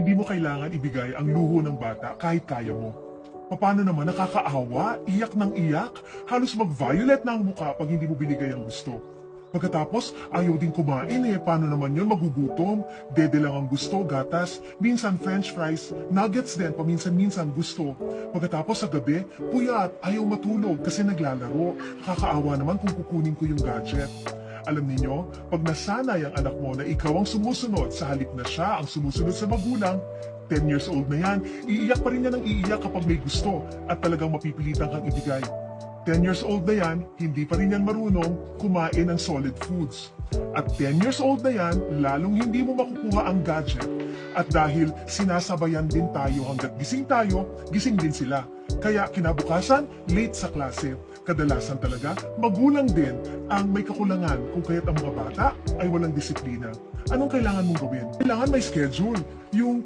Hindi mo kailangan ibigay ang luho ng bata kahit kaya mo. Paano naman nakakaawa, iyak ng iyak, halos mag-violet na ang mukha pag hindi mo binigay ang gusto. Pagkatapos, ayaw din kumain paano naman yun, magugutom, dede lang ang gusto, gatas, minsan french fries, nuggets din, paminsan-minsan gusto. Pagkatapos sa gabi, puyat, ayaw matulog kasi naglalaro, kakaawa naman kung kukunin ko yung gadget. Alam niyo, pag nasanay ang anak mo na ikaw ang sumusunod sa halip na siya ang sumusunod sa magulang, 10 years old na yan, iiyak pa rin yan ng iiyak kapag may gusto at talagang mapipilitan kang ibigay. 10 years old na yan, hindi pa rin yan marunong kumain ng solid foods. At 10 years old na yan, lalong hindi mo makukuha ang gadget. At dahil sinasabayan din tayo hanggat gising tayo, gising din sila. Kaya kinabukasan, late sa klase. Kadalasan talaga, magulang din ang may kakulangan kung kaya't ang mga bata ay walang disiplina. Anong kailangan mong gawin? Kailangan may schedule. Yung